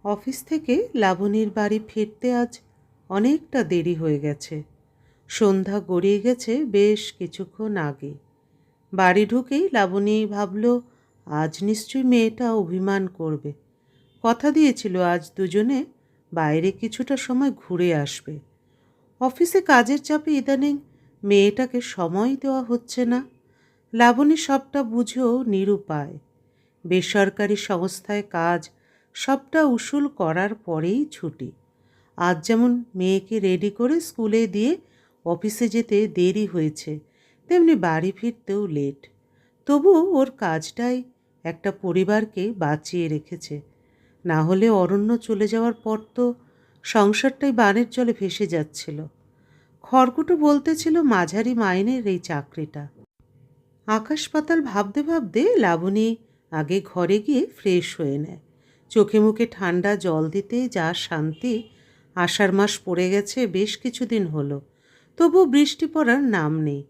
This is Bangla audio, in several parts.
অফিস থেকে লাবণীর বাড়ি ফিরতে আজ অনেকটা দেরি হয়ে গেছে। সন্ধ্যা গড়িয়ে গেছে বেশ কিছুক্ষণ আগে। বাড়ি ঢুকেই লাবণী ভাবল, আজ নিশ্চয়ই মেয়েটা অভিমান করবে। কথা দিয়েছিল আজ দুজনে বাইরে কিছুটা সময় ঘুরে আসবে। অফিসে কাজের চাপে ইদানিং মেয়েটাকে সময় দেওয়া হচ্ছে না। লাবণী সবটা বুঝেও নিরুপায়। বেসরকারি সংস্থায় কাজ, সবটা উসুল করার পরেই ছুটি। আজ যেমন মেয়েকে রেডি করে স্কুলে দিয়ে অফিসে যেতে দেরি হয়েছে, তেমনি বাড়ি ফিরতেও লেট। তবু ওর কাজটাই একটা পরিবারকে বাঁচিয়ে রেখেছে। না হলে অরণ্য চলে যাওয়ার পর তো সংসারটাই বানের জলে ভেসে যাচ্ছিল। খড়কুটো বলতেছিল মাঝারি মাইনের এই চাকরিটা। আকাশ পাতাল ভাবতে ভাবতে লাবণী আগে ঘরে গিয়ে ফ্রেশ হয়ে নেয়। চোখে মুখে ঠান্ডা জল দিতে যা শান্তি। আষাঢ় মাস পড়ে গেছে বেশ কিছুদিন হলো, তবু বৃষ্টি পড়ার নাম নেই।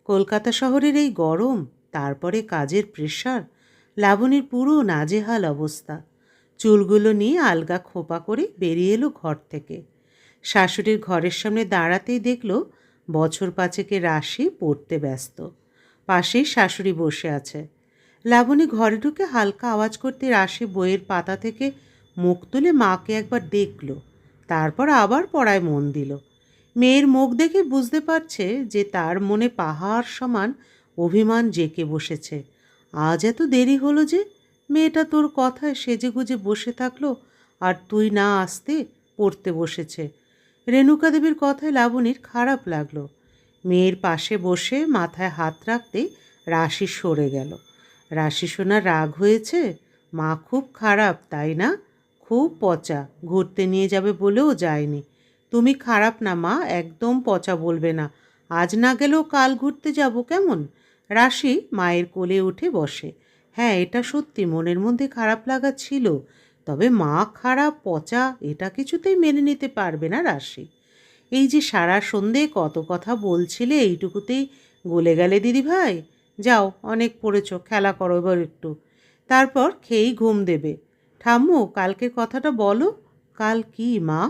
কলকাতা শহরের এই গরম, তারপরে কাজের প্রেশার, লাবণীর পুরো নাজেহাল অবস্থা। চুলগুলো নিয়ে আলগা খোপা করে বেরিয়ে এলো ঘর থেকে। শাশুড়ির ঘরের সামনে দাঁড়াতেই দেখল বছর পাঁচেকের রাশি পড়তে ব্যস্ত। পাশেই শাশুড়ি বসে আছে। লাবণী ঘরে ঢুকে হালকা আওয়াজ করতে রাশি বইয়ের পাতা থেকে মুখ তুলে মাকে একবার দেখল, তারপর আবার পড়ায় মন দিল। মেয়ের মুখ দেখে বুঝতে পারছে যে তার মনে পাহাড় সমান অভিমান জেঁকে বসেছে। আজ এত দেরি হলো যে? মেয়েটা তোর কথায় সেজেগুজে বসে থাকলো, আর তুই না আসতে পড়তে বসেছে। রেণুকা দেবীর কথায় লাবণীর খারাপ লাগলো। মেয়ের পাশে বসে মাথায় হাত রাখতে রাশি সরে গেল। রাশি শোনার রাগ হয়েছে? মা খুব খারাপ তাই না? খুব পচা, ঘুরতে নিয়ে যাবে বলেও যায়নি। তুমি খারাপ না মা, একদম পচা বলবে না। আজ না গেলেও কাল ঘুরতে যাব কেমন? রাশি মায়ের কোলে উঠে বসে। হ্যাঁ, এটা সত্যি মনের মধ্যে খারাপ লাগা ছিল, তবে মা খারাপ পচা এটা কিছুতেই মেনে নিতে পারবে না রাশি। এই যে সারা সন্ধে কত কথা বলছিলে, এইটুকুতেই গলে গেলে দিদি ভাই? যাও, অনেক পড়েছ, খেলা করো এবার একটু, তারপর খেয়েই ঘুম দেবে। ঠাম্মু, কালকের কথাটা বলো। কাল কি মা?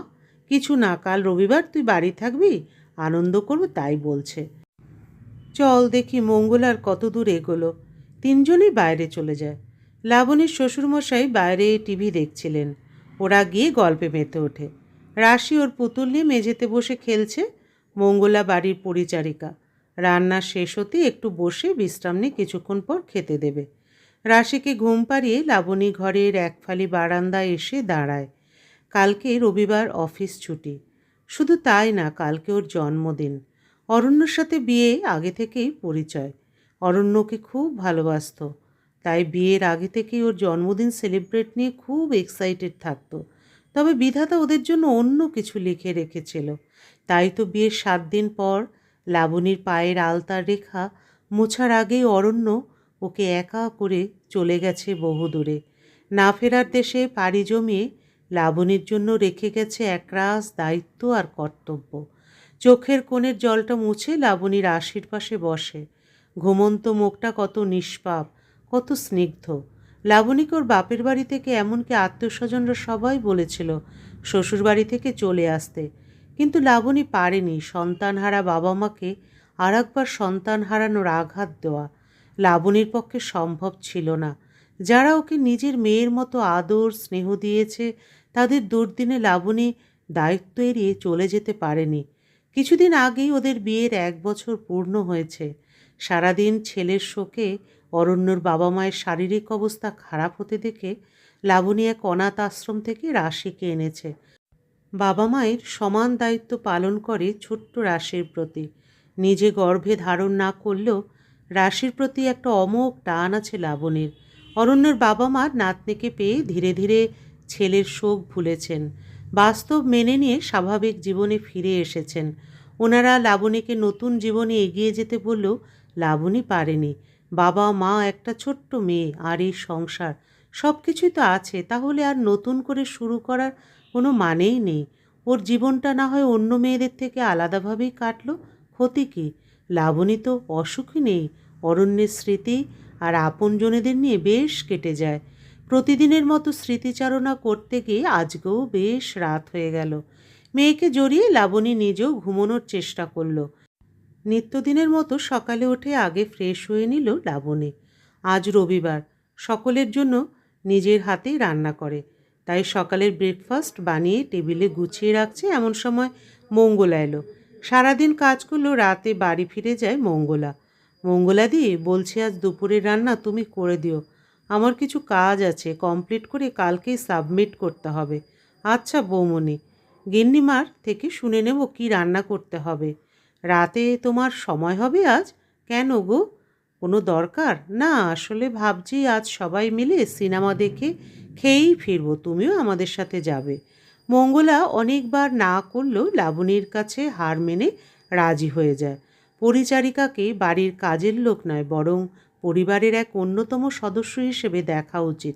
কিছু না, কাল রবিবার, তুই বাড়ি থাকবি, আনন্দ করবো তাই বলছে। চল দেখি মঙ্গল আর কত দূর এগোলো। তিনজনই বাইরে চলে যায়। লাবণীর শ্বশুরমশাই বাইরে টিভি দেখছিলেন। ওরা গিয়ে গল্পে মেতে ওঠে। রাশি ওর পুতুল নিয়ে মেঝেতে বসে খেলছে। মঙ্গলা বাড়ির পরিচারিকা। রান্না শেষ হতে একটু বসে বিশ্রাম নিয়ে কিছুক্ষণ পর খেতে দেবে। রাশিকে ঘুম পাড়িয়ে লাবণী ঘরের একফালি বারান্দায় এসে দাঁড়ায়। কালকে রবিবার, অফিস ছুটি। শুধু তাই না, কালকে ওর জন্মদিন। অরণ্যর সাথে বিয়ে আগে থেকেই পরিচয়। অরণ্যকে খুব ভালোবাসত, তাই বিয়ের আগে থেকেই ওর জন্মদিন সেলিব্রেট নিয়ে খুব এক্সাইটেড থাকতো। তবে বিধাতা ওদের জন্য অন্য কিছু লিখে রেখেছিল। তাই তো বিয়ের 7 দিন পর লাবণীর পায়ের আলতার রেখা মোছার আগেই অরণ্য ওকে একা করে চলে গেছে বহুদূরে। না ফেরার দেশে পাড়ি জমিয়ে লাবণীর জন্য রেখে গেছে একরাশ দায়িত্ব আর কর্তব্য। চোখের কোণের জলটা মুছে লাবণী রাশির পাশে বসে। ঘুমন্ত মুখটা কত নিষ্পাপ, কত স্নিগ্ধ। লাবণীকে ওর বাপের বাড়ি থেকে, এমনকি আত্মীয়স্বজনরা সবাই বলেছিল শ্বশুরবাড়ি থেকে চলে আসতে, কিন্তু লাবণী পারেনি সন্তানহারা বাবা মাকে আর একবার সন্তান হারানোর আঘাত দেওয়া। লাবণীর পক্ষে সম্ভব ছিল না। যারা ওকে নিজের মেয়ের মতো আদর স্নেহ দিয়েছে, তাদের দুর্দিনে লাবণী দায়িত্ব এড়িয়ে চলে যেতে পারেনি। কিছুদিন আগেই ওদের বিয়ের 1 বছর পূর্ণ হয়েছে। সারাদিন ছেলের শোকে অরণ্যর বাবা মায়ের শারীরিক অবস্থা খারাপ হতে দেখে লাবণী এক অনাথ আশ্রম থেকে রাশিকে এনেছে। বাবা মায়ের সমান দায়িত্ব পালন করে ছোট্ট রাশির প্রতি। নিজে গর্ভে ধারণ না করলেও রাশির প্রতি একটা অমোঘ টান আছে লাবণীর। অরণ্যর বাবা মা নাতনিকে পেয়ে ধীরে ধীরে ছেলের শোক ভুলেছেন, বাস্তব মেনে নিয়ে স্বাভাবিক জীবনে ফিরে এসেছেন। ওনারা লাবণীকে নতুন জীবনে এগিয়ে যেতে বললেও লাবণী পারেনি। বাবা মা, একটা ছোট্ট মেয়ে, আর এই সংসার, সব কিছুই তো আছে, তাহলে আর নতুন করে শুরু করার কোনো মানেই নেই। ওর জীবনটা না হয় অন্য মেয়েদের থেকে আলাদাভাবেই কাটলো, ক্ষতি কী? লাবণী তো অসুখী নেই, অরণ্যের স্মৃতি আর আপনজনেদের নিয়ে বেশ কেটে যায়। প্রতিদিনের মতো স্মৃতিচারণা করতে গিয়ে আজকেও বেশ রাত হয়ে গেল। মেয়েকে জড়িয়ে লাবণী নিজেও ঘুমানোর চেষ্টা করল। নিত্যদিনের মতো সকালে উঠে আগে ফ্রেশ হয়ে নিল লাবণী। আজ রবিবার, সকলের জন্য নিজের হাতেই রান্না করে, তাই সকালের ব্রেকফাস্ট বানিয়ে টেবিলে গুছিয়ে রাখছে। এমন সময় মঙ্গলা এলো। সারাদিন কাজ করলো, রাতে বাড়ি ফিরে যায় মঙ্গলা। মঙ্গলাদি, বলছি আজ দুপুরের রান্না তুমি করে দিও, আমার কিছু কাজ আছে, কমপ্লিট করে কালকেই সাবমিট করতে হবে। আচ্ছা বৌমনি, গিন্নিমার থেকে শুনে নেব কি রান্না করতে হবে। রাতে তোমার সময় হবে আজ? কেন গো, কোনো দরকার? না, আসলে ভাবছি আজ সবাই মিলে সিনেমা দেখে খেয়েই ফিরব, তুমিও আমাদের সাথে যাবে। মঙ্গলা অনেকবার না করলেও লাবণীর কাছে হার মেনে রাজি হয়ে যায়। পরিচারিকাকে বাড়ির কাজের লোক নয়, বরং পরিবারের এক অন্যতম সদস্য হিসেবে দেখা উচিত।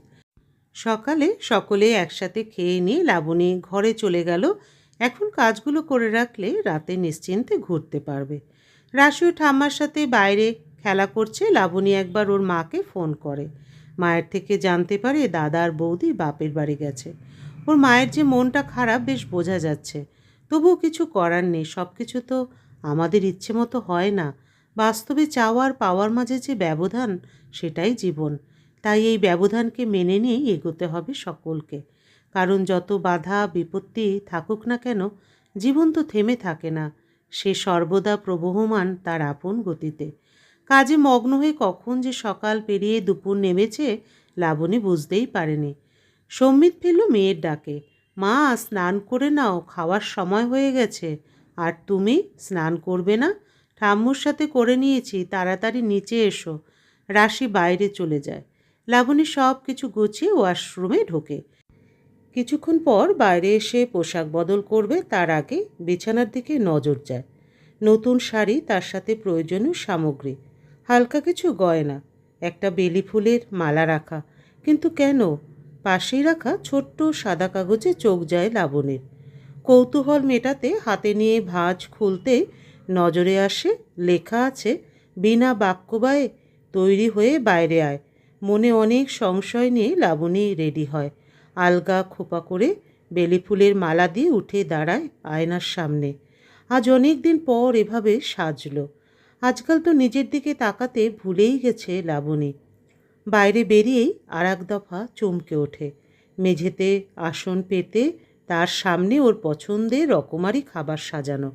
সকালে সকলে একসাথে খেয়ে নিয়ে লাবণী ঘরে চলে গেল। এখন কাজগুলো করে রাখলে রাতে নিশ্চিন্তে ঘুরতে পারবে। রাশিও ঠাম্মার সাথে বাইরে খেলা করছে। লাবণী একবার ওর মাকে ফোন করে। মায়ের থেকে জানতে পারে দাদা আর বৌদি বাপের বাড়ি গেছে। ওর মায়ের যে মনটা খারাপ বেশ বোঝা যাচ্ছে। তবুও কিছু করার নেই, সব কিছু তো আমাদের ইচ্ছে মতো হয় না। বাস্তবে চাওয়ার পাওয়ার মাঝে যে ব্যবধান, সেটাই জীবন। তাই এই ব্যবধানকে মেনে নিয়েই এগোতে হবে সকলকে। কারণ যত বাধা বিপত্তি থাকুক না কেন, জীবন তো থেমে থাকে না, সে সর্বদা প্রবহমান তার আপন গতিতে। কাজে মগ্ন হয়ে কখন যে সকাল পেরিয়ে দুপুর নেমেছে লাবণী বুঝতেই পারেনি। সম্মিত ফেলল মেয়ের ডাকে। মা, স্নান করে নাও, খাওয়ার সময় হয়ে গেছে। আর তুমি স্নান করবে না? ঠাম্মুর সাথে করে নিয়েছি, তাড়াতাড়ি নিচে এসো। রাশি বাইরে চলে যায়। লাবণী সব কিছু গুছিয়ে ওয়াশরুমে ঢোকে। কিছুক্ষণ পর বাইরে এসে পোশাক বদল করবে, তার আগে বিছানার দিকে নজর যায়। নতুন শাড়ি, তার সাথে প্রয়োজনীয় সামগ্রী, হালকা কিছু গয়না, একটা বেলি ফুলের মালা রাখা। কিন্তু কেন? পাশেই রাখা ছোট্ট সাদা কাগজে চোখ যায় লাবণীর। কৌতূহল মেটাতে হাতে নিয়ে ভাঁজ খুলতে নজরে আসে লেখা আছে, বিনা বাক্যবায়ে তৈরি হয়ে বাইরে আয়। মনে অনেক সংশয় নিয়ে লাবণী রেডি হয়। আলগা খোপা করে বেলি ফুলের মালা দিয়ে উঠে দাঁড়ায় আয়নার সামনে। আজ অনেক দিন পর এভাবে সাজল। আজকাল তো নিজের দিকে তাকাতে ভুলেই গেছে লাবণী। বাইরে বেরিয়েই আর এক দফা চমকে ওঠে। মেঝেতে আসন পেতে তার সামনে ওর পছন্দের রকমারি খাবার সাজানো।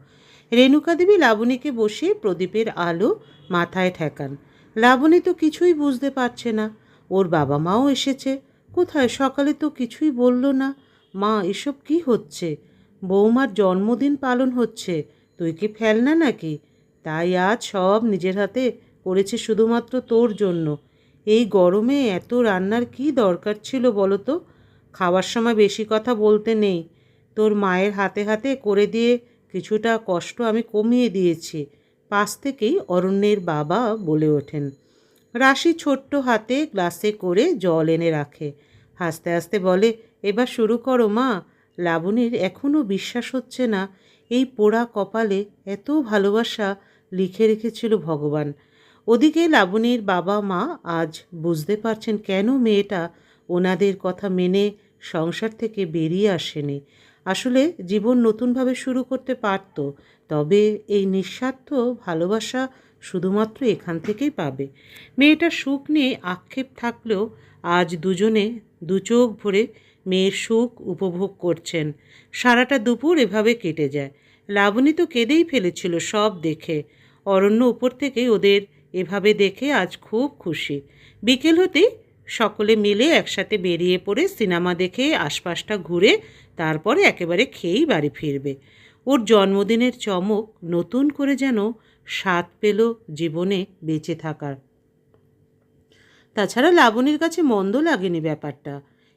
রেণুকা দেবী লাবণীকে বসিয়ে প্রদীপের আলো মাথায় ঠেকান। লাবণী তো কিছুই বুঝতে পারছে না। ওর বাবা মাও এসেছে। কোথায়? সকালে তো কিছুই বলল না। মা, এসব কি হচ্ছে? বৌমার জন্মদিন পালন হচ্ছে, তুই কি ফেলনা নাকি? তাই আজ সব নিজের হাতে করেছে শুধুমাত্র তোর জন্য। এই গরমে এত রান্নার কি দরকার ছিল বলো তো? খাওয়ার সময় বেশি কথা বলতে নেই। তোর মায়ের হাতে হাতে করে দিয়ে কিছুটা কষ্ট আমি কমিয়ে দিয়েছি। পাশ থেকেই অরণ্যের বাবা বলে ওঠেন। রাশি ছোট্ট হাতে গ্লাসে করে জল এনে রাখে। হাসতে হাসতে বলে, এবার শুরু করো মা। লাবণীর এখনও বিশ্বাস হচ্ছে না এই পোড়া কপালে এত ভালোবাসা লিখে রেখেছিল ভগবান। ওদিকে লাবণীর বাবা মা আজ বুঝতে পারছেন কেন মেয়েটা ওনাদের কথা মেনে সংসার থেকে বেরিয়ে আসেনি। আসলে জীবন নতুনভাবে শুরু করতে পারত, তবে এই নিঃস্বার্থ ভালোবাসা শুধুমাত্র এখান থেকেই পাবে। মেয়েটার সুখ নিয়ে আক্ষেপ থাকলেও আজ দুজনে দু চোখ ভরে মেয়ের সুখ উপভোগ করছেন। সারাটা দুপুর এভাবে কেটে যায়। লাবণী তো কেঁদেই ফেলেছিল সব দেখে। অরণ্য উপর থেকেই ওদের এভাবে দেখে আজ খুব খুশি। বিকেল হতেই সকলে মিলে একসাথে বেরিয়ে পড়ে সিনেমা দেখে আশপাশটা ঘুরে তারপরে একেবারে খেয়েই বাড়ি ফিরবে। ওর জন্মদিনের চমক নতুন করে যেন স্বাদ পেল জীবনে বেঁচে থাকার। তাছাড়া লাবণীর কাছে মন্দ লাগেনি ব্যাপারটা।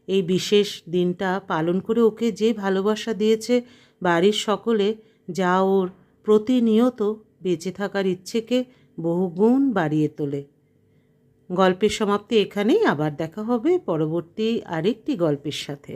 এই বিশেষ দিনটা পালন করে ওকে যে ভালোবাসা দিয়েছে বাড়ির সকলে, যা ওর প্রতিনিয়ত বেঁচে থাকার ইচ্ছেকে বহুগুণ বাড়িয়ে তোলে। গল্পের সমাপ্তি এখানেই। আবার দেখা হবে পরবর্তী আরেকটি গল্পের সাথে।